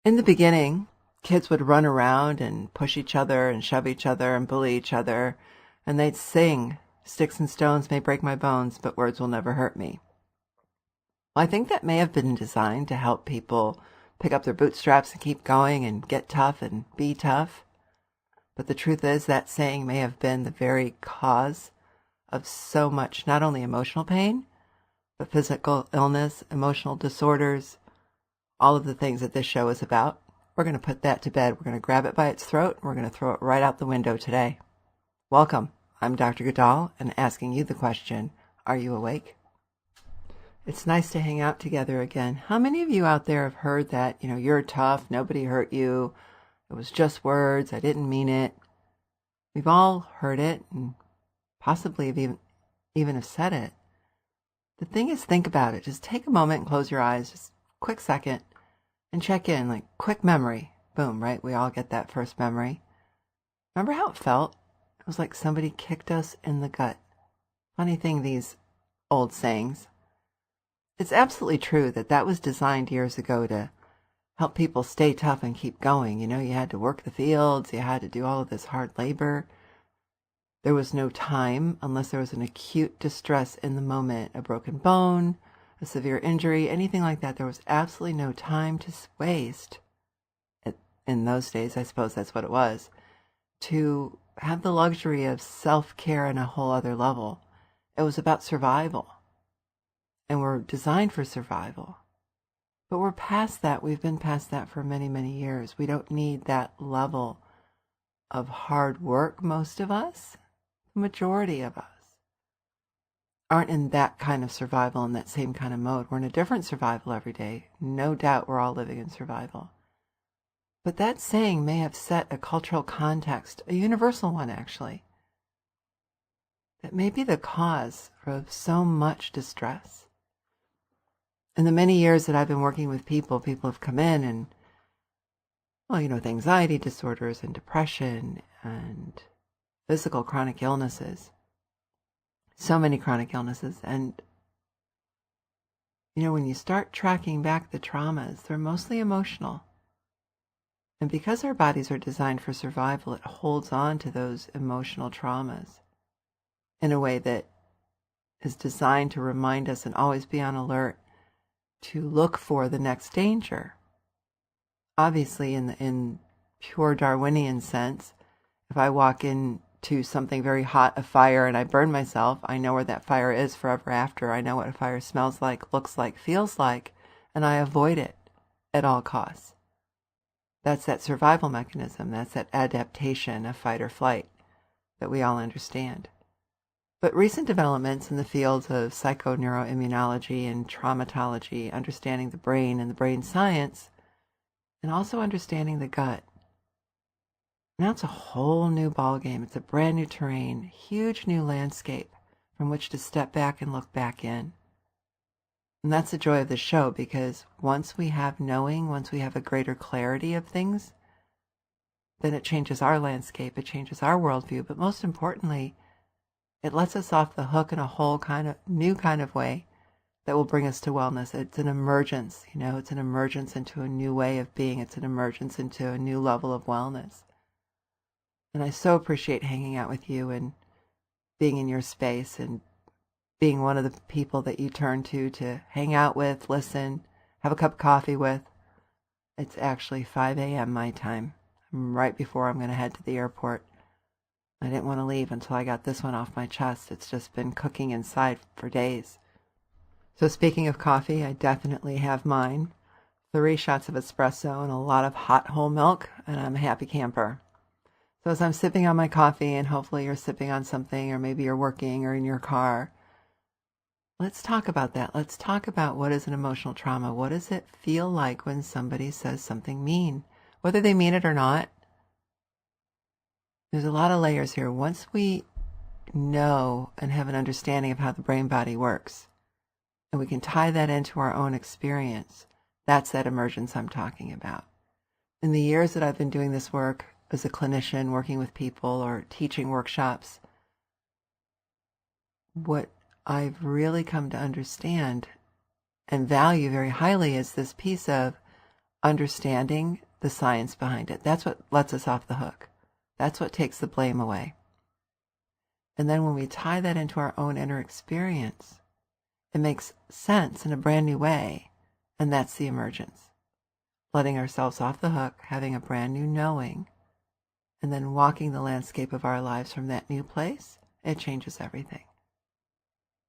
In the beginning, kids would run around and push each other and shove each other and bully each other, and they'd sing, "Sticks and stones may break my bones, but words will never hurt me." Well, I think that may have been designed to help people pick up their bootstraps and keep going and get tough and be tough. But the truth is that saying may have been the very cause of so much, not only emotional pain, but physical illness, emotional disorders, all of the things that this show is about. We're going to put that to bed. We're going to grab it by its throat, and we're going to throw it right out the window today. Welcome. I'm Dr. Guldal, and asking you the question, are you awake? It's nice to hang out together again. How many of you out there have heard that, you're tough, nobody hurt you, it was just words, I didn't mean it? We've all heard it, and possibly have even have said it. The thing is, think about it. Just take a moment and close your eyes, just a quick second, and check in, like quick memory. Boom, right? We all get that first memory. Remember how it felt? It was like somebody kicked us in the gut. Funny thing, these old sayings. It's absolutely true that was designed years ago to help people stay tough and keep going. You had to work the fields, you had to do all of this hard labor. There was no time unless there was an acute distress in the moment, a broken bone, a severe injury, anything like that. There was absolutely no time to waste. In those days, I suppose that's what it was, to have the luxury of self-care on a whole other level. It was about survival. And we're designed for survival. But we're past that. We've been past that for many, many years. We don't need that level of hard work, most of us. The majority of us aren't in that kind of survival, in that same kind of mode. We're in a different survival every day. No doubt we're all living in survival. But that saying may have set a cultural context, a universal one actually, that may be the cause of so much distress. In the many years that I've been working with people have come in and, with anxiety disorders and depression and physical chronic illnesses. So many chronic illnesses. And, when you start tracking back the traumas, they're mostly emotional. And because our bodies are designed for survival, it holds on to those emotional traumas in a way that is designed to remind us and always be on alert to look for the next danger. Obviously, in pure Darwinian sense, if I walk into something very hot, a fire, and I burn myself, I know where that fire is forever after. I know what a fire smells like, looks like, feels like, and I avoid it at all costs. That's that survival mechanism. That's that adaptation of fight or flight that we all understand. But recent developments in the fields of psychoneuroimmunology and traumatology, understanding the brain and the brain science, and also understanding the gut. Now it's a whole new ballgame. It's a brand new terrain, huge new landscape from which to step back and look back in. And that's the joy of the show, because once we have knowing, once we have a greater clarity of things, then it changes our landscape, it changes our worldview, but most importantly, it lets us off the hook in a whole new kind of way that will bring us to wellness. It's an emergence, it's an emergence into a new way of being. It's an emergence into a new level of wellness. And I so appreciate hanging out with you and being in your space and being one of the people that you turn to hang out with, listen, have a cup of coffee with. It's actually 5 a.m. my time. I'm right before I'm going to head to the airport. I didn't want to leave until I got this one off my chest. It's just been cooking inside for days. So speaking of coffee, I definitely have mine. 3 shots of espresso and a lot of hot whole milk, and I'm a happy camper. So as I'm sipping on my coffee, and hopefully you're sipping on something, or maybe you're working or in your car, let's talk about that. Let's talk about what is an emotional trauma. What does it feel like when somebody says something mean? Whether they mean it or not, there's a lot of layers here. Once we know and have an understanding of how the brain body works, and we can tie that into our own experience, that's that emergence I'm talking about. In the years that I've been doing this work as a clinician, working with people or teaching workshops, what I've really come to understand and value very highly is this piece of understanding the science behind it. That's what lets us off the hook. That's what takes the blame away. And then when we tie that into our own inner experience, it makes sense in a brand new way, and that's the emergence. Letting ourselves off the hook, having a brand new knowing, and then walking the landscape of our lives from that new place, it changes everything.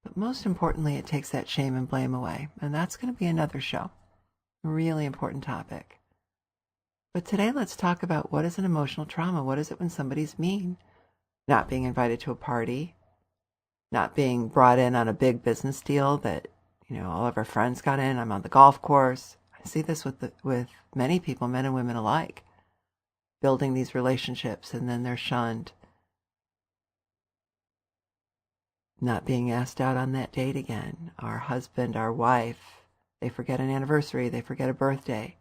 But most importantly, it takes that shame and blame away, and that's going to be another show. A really important topic. But today let's talk about what is an emotional trauma. What is it when somebody's mean? Not being invited to a party, not being brought in on a big business deal that, all of our friends got in. I'm on the golf course. I see this with many people, men and women alike, building these relationships and then they're shunned. Not being asked out on that date again. Our husband, our wife, they forget an anniversary, they forget a birthday.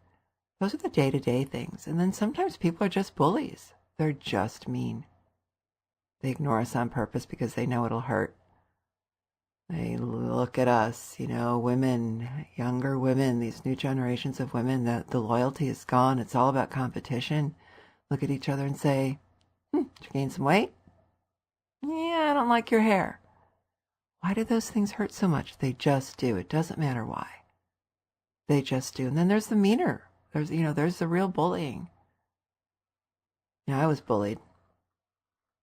Those are the day-to-day things. And then sometimes people are just bullies. They're just mean. They ignore us on purpose because they know it'll hurt. They look at us, women, younger women, these new generations of women, the loyalty is gone. It's all about competition. Look at each other and say, did you gain some weight? Yeah, I don't like your hair. Why do those things hurt so much? They just do. It doesn't matter why. They just do. And then there's the meaner. There's the real bullying. I was bullied.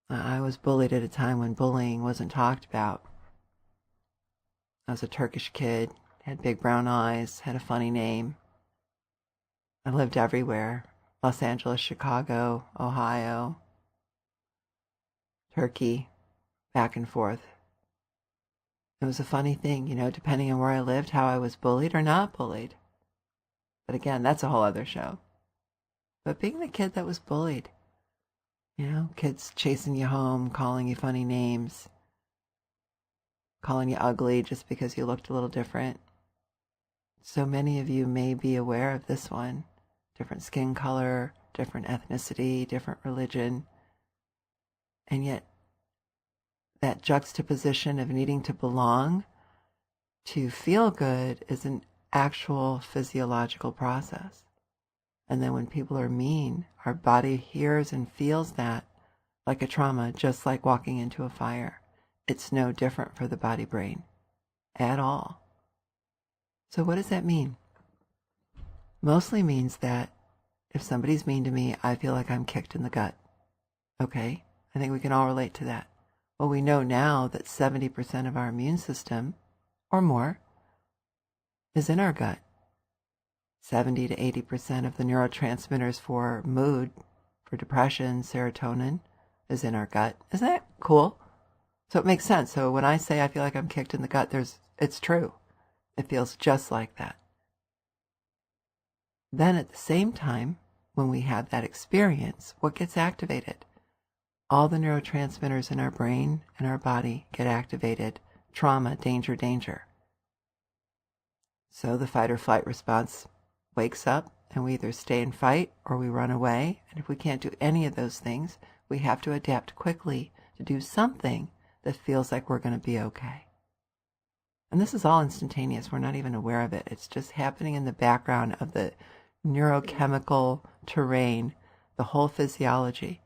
I was bullied at a time when bullying wasn't talked about. I was a Turkish kid, had big brown eyes, had a funny name. I lived everywhere. Los Angeles, Chicago, Ohio, Turkey, back and forth. It was a funny thing, depending on where I lived, how I was bullied or not bullied. But again, that's a whole other show. But being the kid that was bullied, kids chasing you home, calling you funny names, calling you ugly just because you looked a little different. So many of you may be aware of this one. Different skin color, different ethnicity, different religion. And yet, that juxtaposition of needing to belong to feel good is an actual physiological process. And then when people are mean, our body hears and feels that like a trauma, just like walking into a fire. It's no different for the body-brain at all. So what does that mean? Mostly means that if somebody's mean to me, I feel like I'm kicked in the gut. Okay? I think we can all relate to that. Well, we know now that 70% of our immune system, or more, is in our gut. 70 to 80% of the neurotransmitters for mood, for depression, serotonin, is in our gut. Isn't that cool? So it makes sense. So when I say I feel like I'm kicked in the gut, it's true. It feels just like that. Then at the same time, when we have that experience, what gets activated? All the neurotransmitters in our brain and our body get activated. Trauma, danger, danger. So the fight or flight response wakes up and we either stay and fight or we run away. And if we can't do any of those things, we have to adapt quickly to do something that feels like we're going to be okay. And this is all instantaneous. We're not even aware of it. It's just happening in the background of the neurochemical terrain, the whole physiology.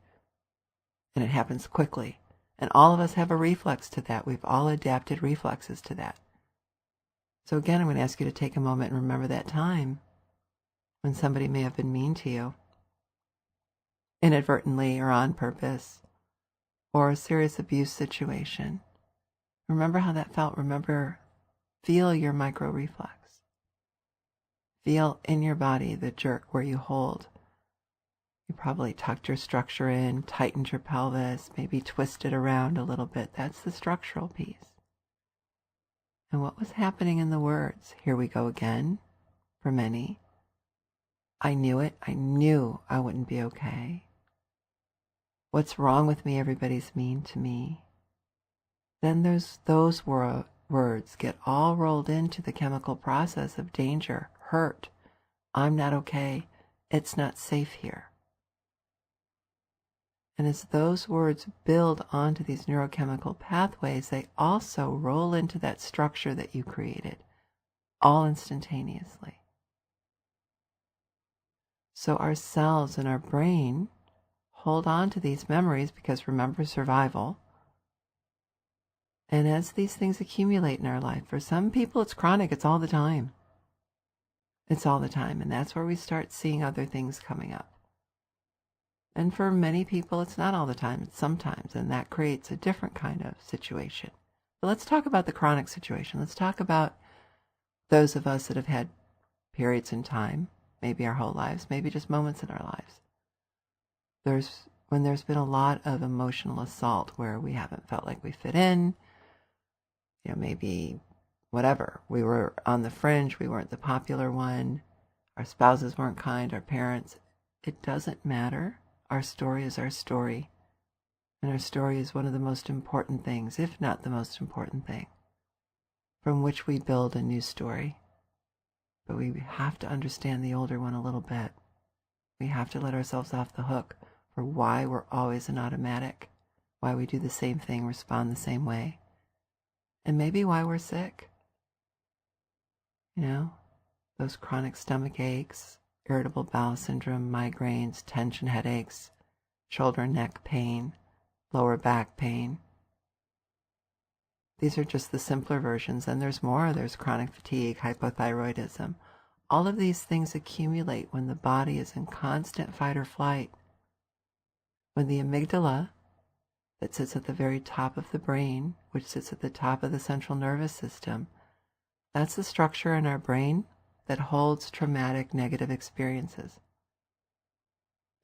And it happens quickly. And all of us have a reflex to that. We've all adapted reflexes to that. So again, I'm going to ask you to take a moment and remember that time when somebody may have been mean to you, inadvertently or on purpose, or a serious abuse situation. Remember how that felt. Feel your micro reflex. Feel in your body the jerk where you hold. You probably tucked your structure in, tightened your pelvis, maybe twisted around a little bit. That's the structural piece. And what was happening in the words? Here we go again, for many. I knew it. I knew I wouldn't be okay. What's wrong with me? Everybody's mean to me. Then those words get all rolled into the chemical process of danger, hurt. I'm not okay. It's not safe here. And as those words build onto these neurochemical pathways, they also roll into that structure that you created, all instantaneously. So our cells and our brain hold on to these memories because remember survival. And as these things accumulate in our life, for some people it's chronic, it's all the time. It's all the time, and that's where we start seeing other things coming up. And for many people, it's not all the time, it's sometimes, and that creates a different kind of situation. But let's talk about the chronic situation. Let's talk about those of us that have had periods in time, maybe our whole lives, maybe just moments in our lives. When there's been a lot of emotional assault where we haven't felt like we fit in, maybe whatever. We were on the fringe, we weren't the popular one, our spouses weren't kind, our parents. It doesn't matter. Our story is our story. And our story is one of the most important things, if not the most important thing, from which we build a new story. But we have to understand the older one a little bit. We have to let ourselves off the hook for why we're always an automatic, why we do the same thing, respond the same way, and maybe why we're sick. Those chronic stomach aches, irritable bowel syndrome, migraines, tension headaches, shoulder and neck pain, lower back pain. These are just the simpler versions, and there's more. There's chronic fatigue, hypothyroidism. All of these things accumulate when the body is in constant fight or flight. When the amygdala, that sits at the very top of the brain, which sits at the top of the central nervous system, that's the structure in our brain that holds traumatic negative experiences.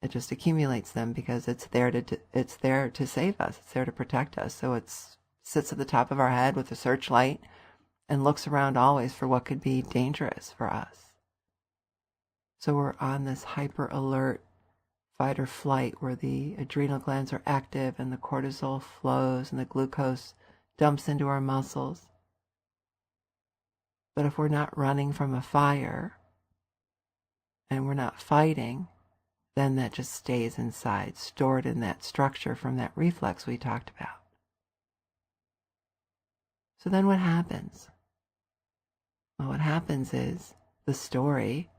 It just accumulates them because it's there to save us. It's there to protect us. So it sits at the top of our head with a searchlight and looks around always for what could be dangerous for us. So we're on this hyper alert fight or flight where the adrenal glands are active and the cortisol flows and the glucose dumps into our muscles. But if we're not running from a fire and we're not fighting, then that just stays inside, stored in that structure from that reflex we talked about. So then what happens? Well, what happens is the story,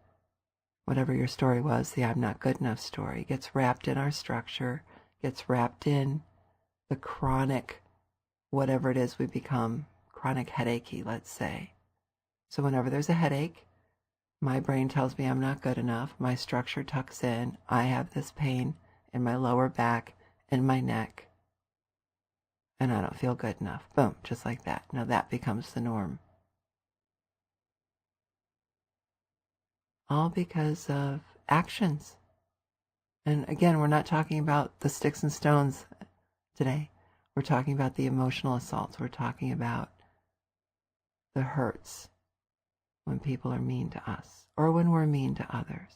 whatever your story was, the I'm not good enough story, gets wrapped in our structure, gets wrapped in the chronic, whatever it is we become, chronic headachy, let's say. So whenever there's a headache, my brain tells me I'm not good enough, my structure tucks in, I have this pain in my lower back and my neck, and I don't feel good enough. Boom, just like that. Now that becomes the norm. All because of actions. And again, we're not talking about the sticks and stones today. We're talking about the emotional assaults. We're talking about the hurts when people are mean to us or when we're mean to others.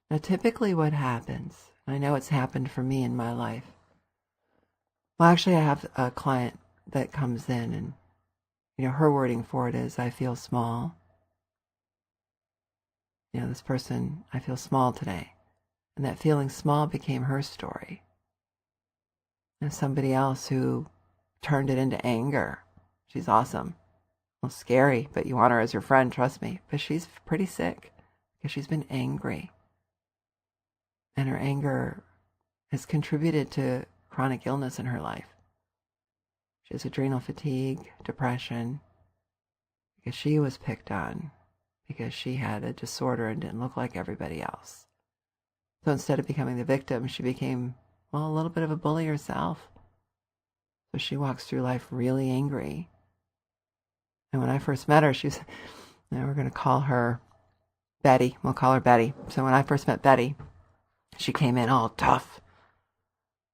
Now, typically what happens, I know it's happened for me in my life. Well, actually, I have a client that comes in and, her wording for it is, I feel small. This person, I feel small today. And that feeling small became her story. And somebody else who turned it into anger. She's awesome. Well, scary, but you want her as your friend, trust me. But she's pretty sick because she's been angry. And her anger has contributed to chronic illness in her life. She has adrenal fatigue, depression, because she was picked on, because she had a disorder and didn't look like everybody else. So instead of becoming the victim, she became, a little bit of a bully herself. So she walks through life really angry. And when I first met her, she's, we're going to call her Betty. We'll call her Betty. So when I first met Betty, she came in all tough,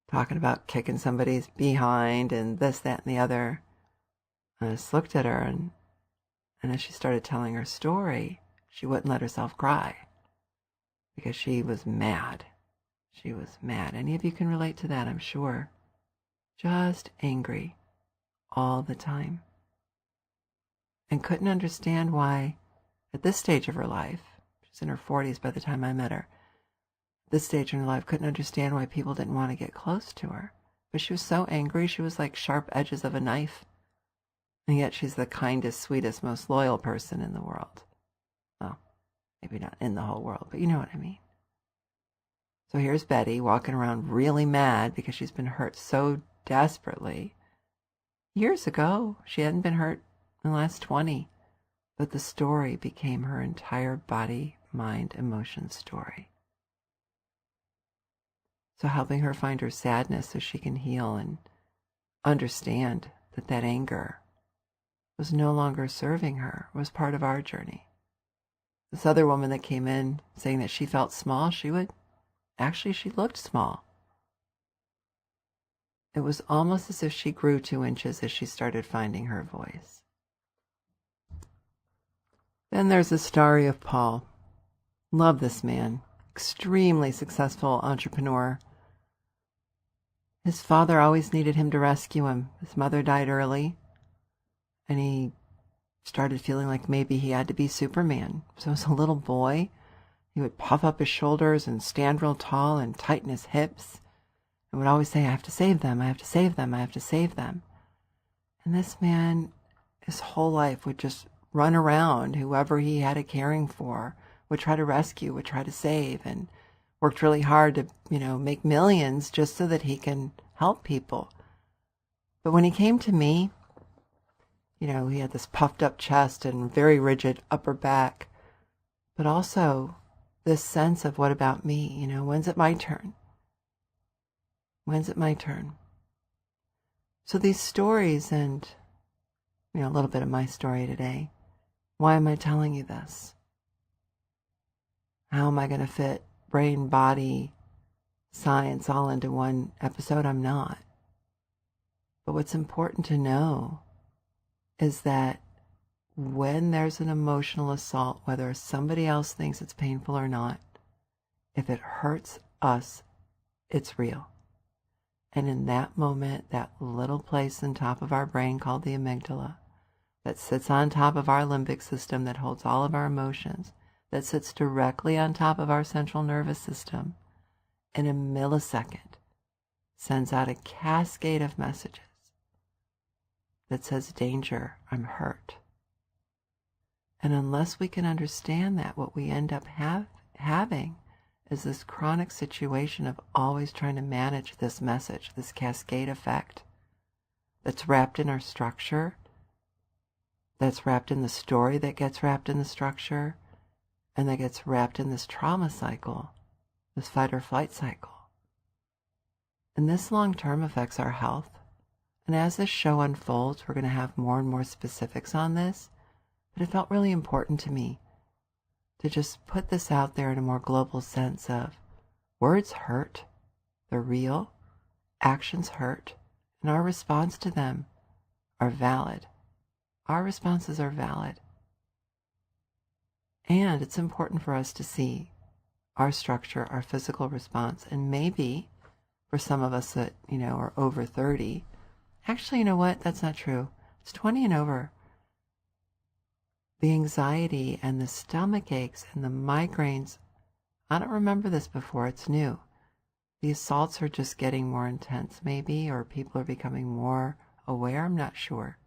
talking about kicking somebody's behind and this, that, and the other. And I just looked at her, and as she started telling her story, she wouldn't let herself cry because she was mad. She was mad. Any of you can relate to that, I'm sure. Just angry all the time. And couldn't understand why, at this stage of her life, she's in her 40s by the time I met her, this stage in her life, couldn't understand why people didn't want to get close to her. But she was so angry, she was like sharp edges of a knife. And yet she's the kindest, sweetest, most loyal person in the world. Well, Maybe not in the whole world, but you know what I mean. So here's Betty walking around really mad because she's been hurt so desperately. Years ago, she hadn't been hurt in the last 20, but the story became her entire body, mind, emotion story. So helping her find her sadness so she can heal and understand that that anger was no longer serving her was part of our journey. This other woman that came in saying that she felt small, she looked small. It was almost as if she grew 2 inches as she started finding her voice. Then there's the story of Paul. Love this man. Extremely successful entrepreneur. His father always needed him to rescue him. His mother died early, and he started feeling like maybe he had to be Superman. So as a little boy, he would puff up his shoulders and stand real tall and tighten his hips and would always say, I have to save them, I have to save them, I have to save them. And this man, his whole life, would just run around whoever he had a caring for, would try to rescue, would try to save, and worked really hard to, make millions just so that he can help people. But when he came to me, he had this puffed up chest and very rigid upper back, but also this sense of, what about me? When's it my turn? When's it my turn? So these stories and, a little bit of my story today. Why am I telling you this? How am I going to fit brain, body, science all into one episode? I'm not. But what's important to know is that when there's an emotional assault, whether somebody else thinks it's painful or not, if it hurts us, it's real. And in that moment, that little place on top of our brain called the amygdala, that sits on top of our limbic system, that holds all of our emotions, that sits directly on top of our central nervous system, in a millisecond, sends out a cascade of messages that says, danger, I'm hurt. And unless we can understand that, what we end up having is this chronic situation of always trying to manage this message, this cascade effect that's wrapped in our structure, that's wrapped in the story that gets wrapped in the structure, and that gets wrapped in this trauma cycle, this fight or flight cycle. And this long term affects our health. And as this show unfolds, we're going to have more and more specifics on this. But it felt really important to me to just put this out there in a more global sense of words hurt, they're real, actions hurt, and our response to them are valid. Our responses are valid. And it's important for us to see our structure, our physical response, and maybe for some of us that, are over 30, actually, you know what? That's not true. It's 20 and over. The anxiety and the stomach aches and the migraines, I don't remember this before, it's new. The assaults are just getting more intense maybe, or people are becoming more aware, I'm not sure.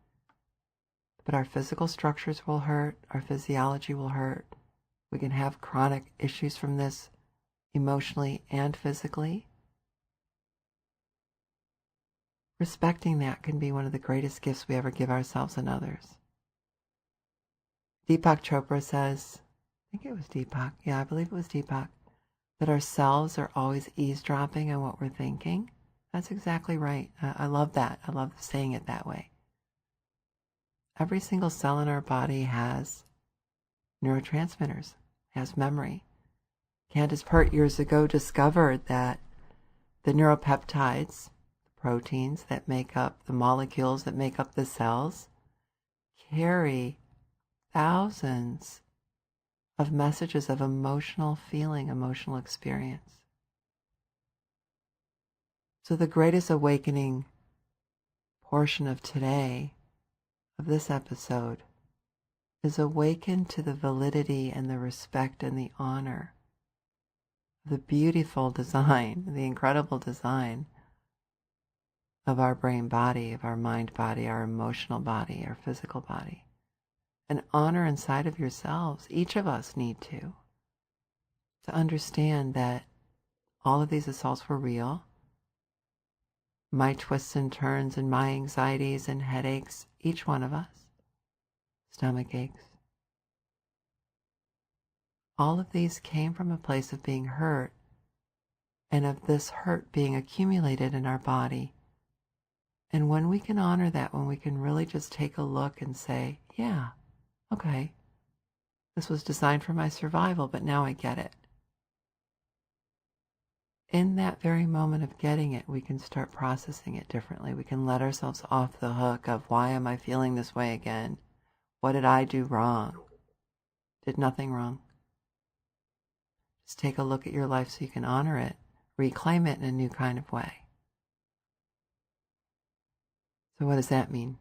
But our physical structures will hurt, our physiology will hurt. We can have chronic issues from this emotionally and physically. Respecting that can be one of the greatest gifts we ever give ourselves and others. Deepak Chopra says, I think it was Deepak, I believe it was Deepak, that our cells are always eavesdropping on what we're thinking. That's exactly right. I love that. I love saying it that way. Every single cell in our body has neurotransmitters, has memory. Candace Pert years ago discovered that the neuropeptides, the proteins that make up the molecules that make up the cells, carry thousands of messages of emotional feeling, emotional experience. So the greatest awakening portion of today, of this episode, is awaken to the validity and the respect and the honor of the beautiful design, the incredible design of our brain body, of our mind body, our emotional body, our physical body. And honor inside of yourselves. Each of us need to. to understand that all of these assaults were real. My twists and turns and my anxieties and headaches, each one of us, stomach aches, all of these came from a place of being hurt and of this hurt being accumulated in our body. And when we can honor that, when we can really just take a look and say, yeah, okay, this was designed for my survival, but now I get it. In that very moment of getting it, we can start processing it differently. We can let ourselves off the hook of, why am I feeling this way again? What did I do wrong? Did nothing wrong. Just take a look at your life so you can honor it, reclaim it in a new kind of way. So what does that mean?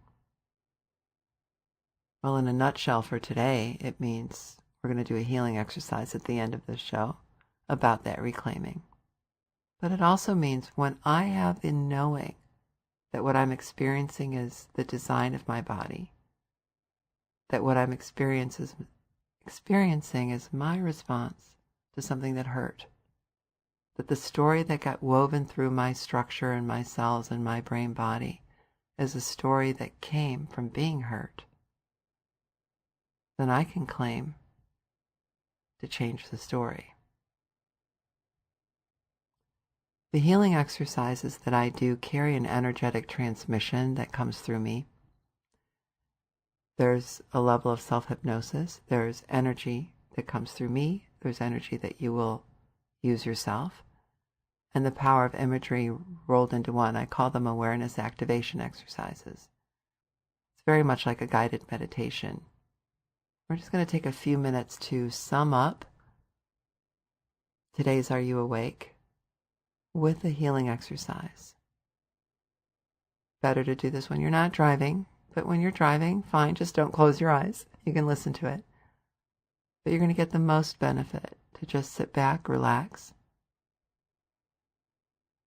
Well, in a nutshell for today, it means we're going to do a healing exercise at the end of this show about that reclaiming. But it also means when I have the knowing that what I'm experiencing is the design of my body, that what I'm experiencing is my response to something that hurt, that the story that got woven through my structure and my cells and my brain body is a story that came from being hurt, then I can claim to change the story. The healing exercises that I do carry an energetic transmission that comes through me. There's a level of self-hypnosis. There's energy that comes through me. There's energy that you will use yourself. And the power of imagery rolled into one. I call them awareness activation exercises. It's very much like a guided meditation. We're just going to take a few minutes to sum up today's Are You Awake with a healing exercise. Better to do this when you're not driving, but when you're driving, fine, just don't close your eyes. You can listen to it. But you're going to get the most benefit to just sit back, relax,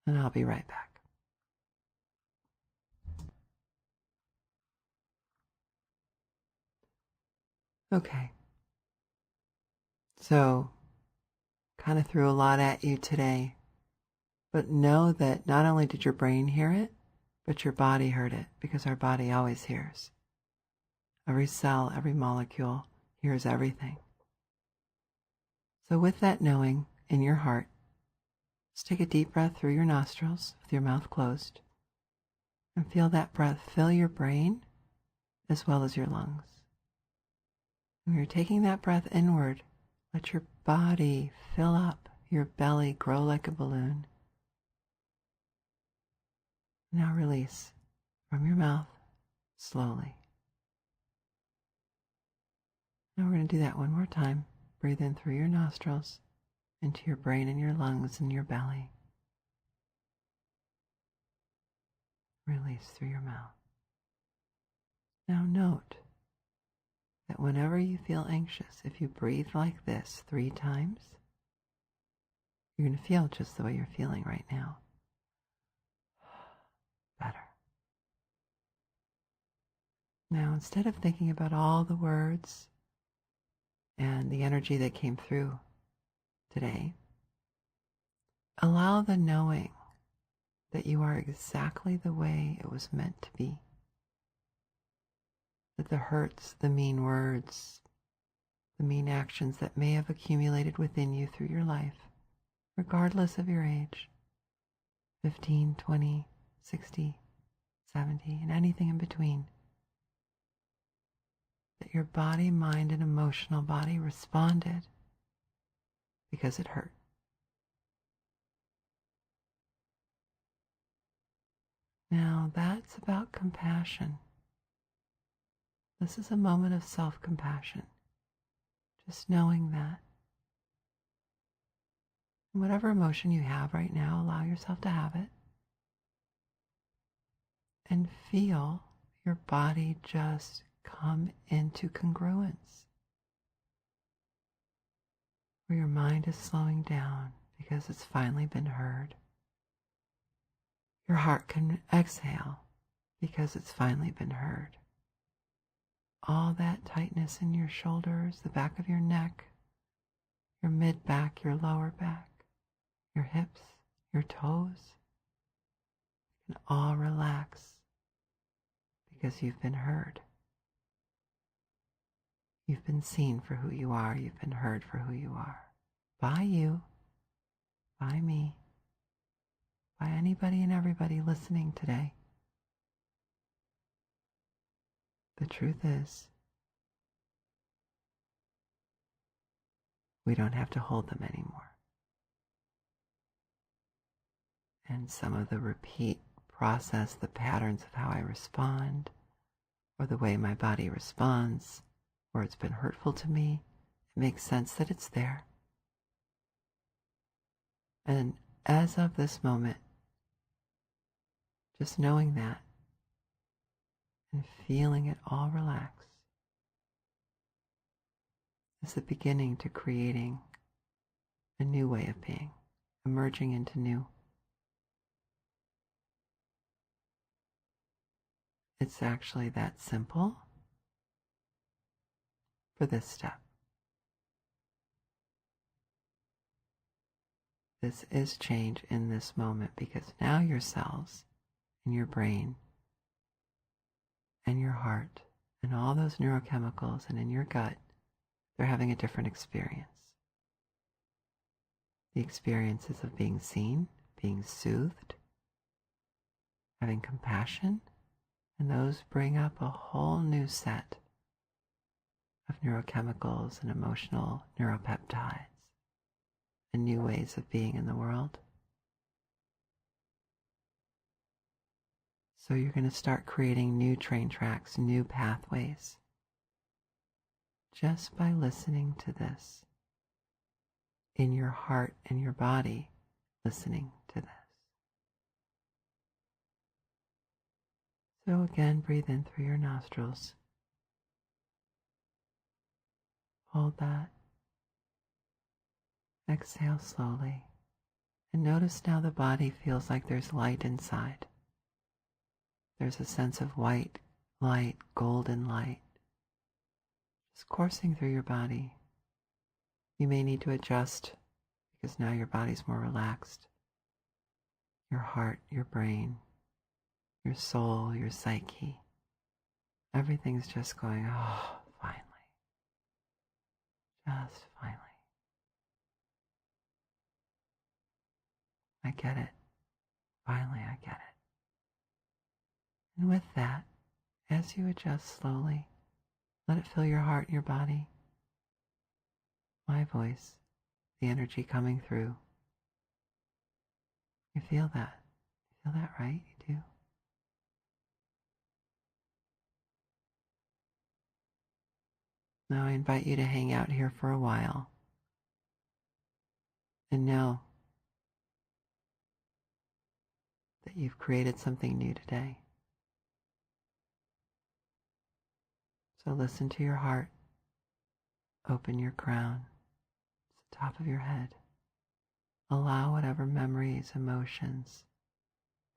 and I'll be right back. Okay. So, kind of threw a lot at you today. But know that not only did your brain hear it, but your body heard it, because our body always hears. Every cell, every molecule hears everything. So with that knowing in your heart, just take a deep breath through your nostrils with your mouth closed and feel that breath fill your brain as well as your lungs. When you're taking that breath inward, let your body fill up, your belly grow like a balloon. Now release from your mouth slowly. Now we're going to do that one more time. Breathe in through your nostrils, into your brain and your lungs and your belly. Release through your mouth. Now note that whenever you feel anxious, if you breathe like this 3 times, you're going to feel just the way you're feeling right now. Better. Now, instead of thinking about all the words and the energy that came through today, allow the knowing that you are exactly the way it was meant to be. That the hurts, the mean words, the mean actions that may have accumulated within you through your life, regardless of your age, 15, 20, 60, 70, and anything in between, that your body, mind, and emotional body responded because it hurt. Now that's about compassion. This is a moment of self-compassion. Just knowing that. Whatever emotion you have right now, allow yourself to have it. And feel your body just come into congruence. Where your mind is slowing down because it's finally been heard. Your heart can exhale because it's finally been heard. All that tightness in your shoulders, the back of your neck, your mid-back, your lower back, your hips, your toes can all relax because you've been heard. You've been seen for who you are. You've been heard for who you are. By you, by me, by anybody and everybody listening today. The truth is, we don't have to hold them anymore. And some of the repeat process, the patterns of how I respond, or the way my body responds, or it's been hurtful to me, it makes sense that it's there. And as of this moment, just knowing that and feeling it all relax is the beginning to creating a new way of being, emerging into new. It's actually that simple for this step. This is change in this moment because now your cells in your brain and your heart and all those neurochemicals and in your gut, they're having a different experience. The experiences of being seen, being soothed, having compassion, and those bring up a whole new set of neurochemicals and emotional neuropeptides and new ways of being in the world. So you're going to start creating new train tracks, new pathways, just by listening to this, in your heart and your body, listening to this. So again, breathe in through your nostrils. Hold that. Exhale slowly. And notice now the body feels like there's light inside. There's a sense of white light, golden light, just coursing through your body. You may need to adjust because now your body's more relaxed. Your heart, your brain, your soul, your psyche, everything's just going, oh, finally. Just finally. I get it. Finally, I get it. And with that, as you adjust slowly, let it fill your heart and your body. My voice, the energy coming through. You feel that? You feel that, right? You do? Now I invite you to hang out here for a while and know that you've created something new today. So listen to your heart. Open your crown. It's the top of your head. Allow whatever memories, emotions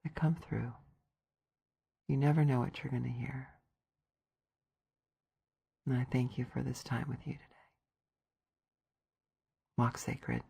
that come through. You never know what you're going to hear. And I thank you for this time with you today. Walk sacred.